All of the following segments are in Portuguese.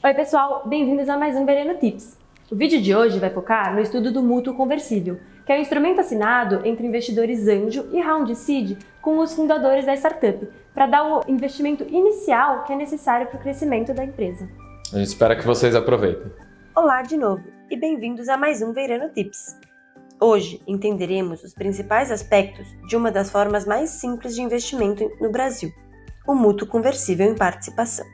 Oi pessoal, bem-vindos a mais um Vereno Tips. O vídeo de hoje vai focar no estudo do mútuo conversível, que é um instrumento assinado entre investidores anjo e round seed com os fundadores da startup, para dar o investimento inicial que é necessário para o crescimento da empresa. A gente espera que vocês aproveitem. Olá de novo e bem-vindos a mais um Vereno Tips. Hoje entenderemos os principais aspectos de uma das formas mais simples de investimento no Brasil, o mútuo conversível em participação.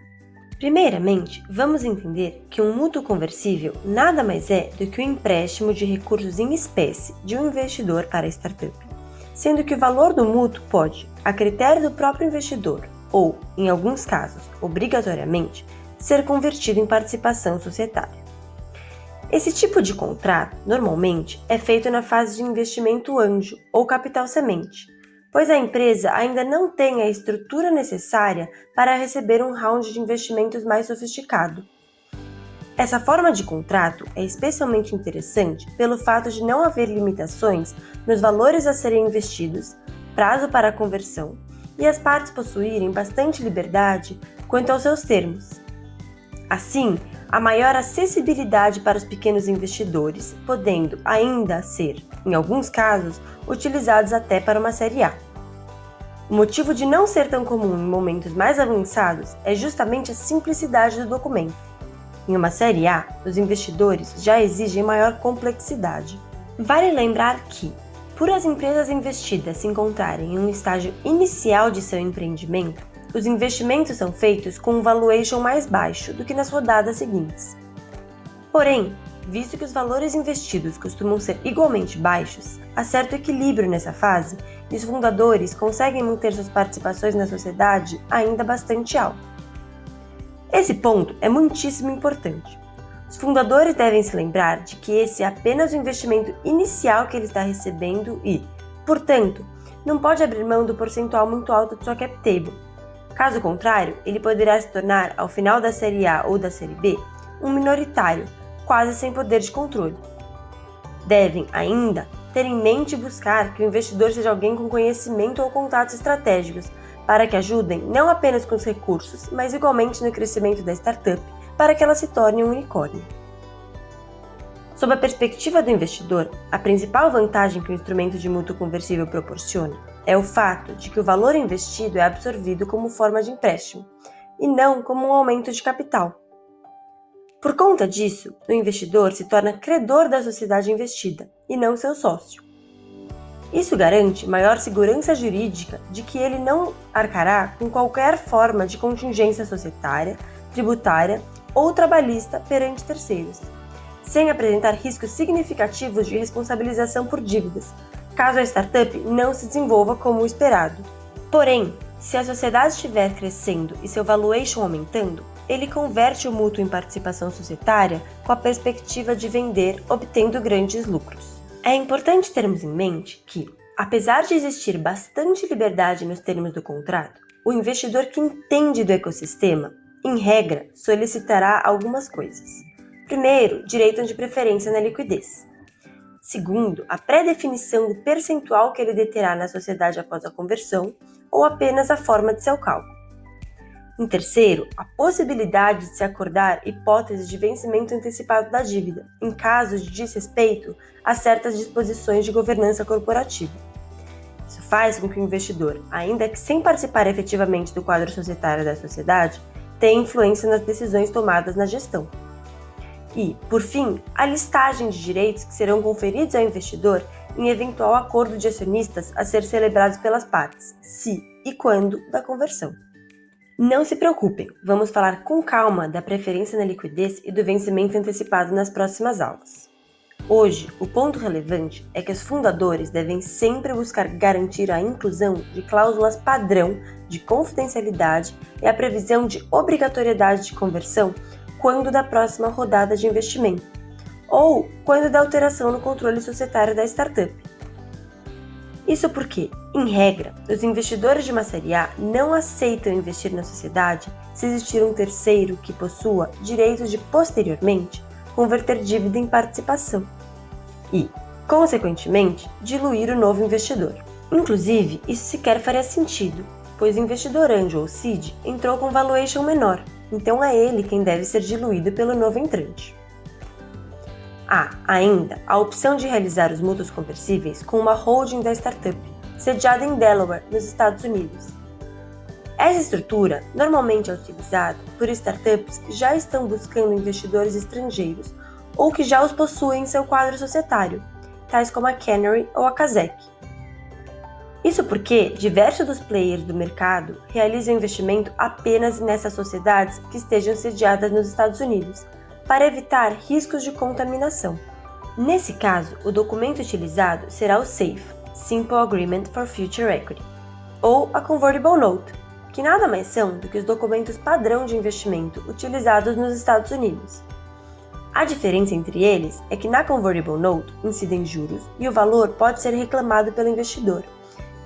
Primeiramente, vamos entender que um mútuo conversível nada mais é do que o empréstimo de recursos em espécie de um investidor para a startup, sendo que o valor do mútuo pode, a critério do próprio investidor ou, em alguns casos, obrigatoriamente, ser convertido em participação societária. Esse tipo de contrato, normalmente, é feito na fase de investimento anjo ou capital semente, pois a empresa ainda não tem a estrutura necessária para receber um round de investimentos mais sofisticado. Essa forma de contrato é especialmente interessante pelo fato de não haver limitações nos valores a serem investidos, prazo para a conversão e as partes possuírem bastante liberdade quanto aos seus termos. Assim, há maior acessibilidade para os pequenos investidores, podendo ainda ser, em alguns casos, utilizados até para uma série A. O motivo de não ser tão comum em momentos mais avançados é justamente a simplicidade do documento. Em uma série A, os investidores já exigem maior complexidade. Vale lembrar que, por as empresas investidas se encontrarem em um estágio inicial de seu empreendimento, os investimentos são feitos com um valuation mais baixo do que nas rodadas seguintes. Porém, visto que os valores investidos costumam ser igualmente baixos, há certo equilíbrio nessa fase e os fundadores conseguem manter suas participações na sociedade ainda bastante alto. Esse ponto é muitíssimo importante. Os fundadores devem se lembrar de que esse é apenas o investimento inicial que ele está recebendo e, portanto, não pode abrir mão do percentual muito alto de sua cap table. Caso contrário, ele poderá se tornar, ao final da série A ou da série B, um minoritário, quase sem poder de controle. Devem, ainda, ter em mente e buscar que o investidor seja alguém com conhecimento ou contatos estratégicos, para que ajudem não apenas com os recursos, mas igualmente no crescimento da startup, para que ela se torne um unicórnio. Sob a perspectiva do investidor, a principal vantagem que o instrumento de mútuo conversível proporciona é o fato de que o valor investido é absorvido como forma de empréstimo, e não como um aumento de capital. Por conta disso, o investidor se torna credor da sociedade investida, e não seu sócio. Isso garante maior segurança jurídica de que ele não arcará com qualquer forma de contingência societária, tributária ou trabalhista perante terceiros, sem apresentar riscos significativos de responsabilização por dívidas, caso a startup não se desenvolva como o esperado. Porém, se a sociedade estiver crescendo e seu valuation aumentando, ele converte o mútuo em participação societária com a perspectiva de vender, obtendo grandes lucros. É importante termos em mente que, apesar de existir bastante liberdade nos termos do contrato, o investidor que entende do ecossistema, em regra, solicitará algumas coisas. Primeiro, direito de preferência na liquidez. Segundo, a pré-definição do percentual que ele deterá na sociedade após a conversão, ou apenas a forma de seu cálculo. Em terceiro, a possibilidade de se acordar hipóteses de vencimento antecipado da dívida, em caso de desrespeito a certas disposições de governança corporativa. Isso faz com que o investidor, ainda que sem participar efetivamente do quadro societário da sociedade, tenha influência nas decisões tomadas na gestão. E, por fim, a listagem de direitos que serão conferidos ao investidor em eventual acordo de acionistas a ser celebrado pelas partes, se e quando da conversão. Não se preocupem, vamos falar com calma da preferência na liquidez e do vencimento antecipado nas próximas aulas. Hoje, o ponto relevante é que os fundadores devem sempre buscar garantir a inclusão de cláusulas padrão de confidencialidade e a previsão de obrigatoriedade de conversão quando da próxima rodada de investimento, ou quando da alteração no controle societário da startup. Isso porque, em regra, os investidores de uma série A não aceitam investir na sociedade se existir um terceiro que possua direito de, posteriormente, converter dívida em participação e, consequentemente, diluir o novo investidor. Inclusive, isso sequer faria sentido, pois o investidor anjo ou seed entrou com valuation menor, então é ele quem deve ser diluído pelo novo entrante. Há, ainda, a opção de realizar os mútuos conversíveis com uma holding da startup, sediada em Delaware, nos Estados Unidos. Essa estrutura normalmente é utilizada por startups que já estão buscando investidores estrangeiros ou que já os possuem em seu quadro societário, tais como a Canary ou a Kazek. Isso porque diversos dos players do mercado realizam investimento apenas nessas sociedades que estejam sediadas nos Estados Unidos, para evitar riscos de contaminação. Nesse caso, o documento utilizado será o SAFE, Simple Agreement for Future Equity, ou a Convertible Note, que nada mais são do que os documentos padrão de investimento utilizados nos Estados Unidos. A diferença entre eles é que na Convertible Note incidem juros e o valor pode ser reclamado pelo investidor,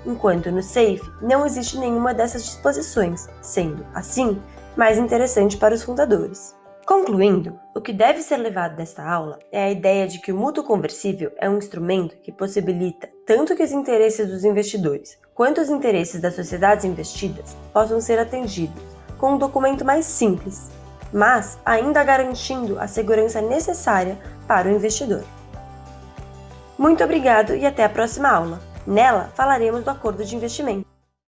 enquanto no SAFE não existe nenhuma dessas disposições, sendo, assim, mais interessante para os fundadores. Concluindo, o que deve ser levado desta aula é a ideia de que o mútuo conversível é um instrumento que possibilita tanto que os interesses dos investidores quanto os interesses das sociedades investidas possam ser atendidos com um documento mais simples, mas ainda garantindo a segurança necessária para o investidor. Muito obrigado e até a próxima aula. Nela falaremos do acordo de investimento.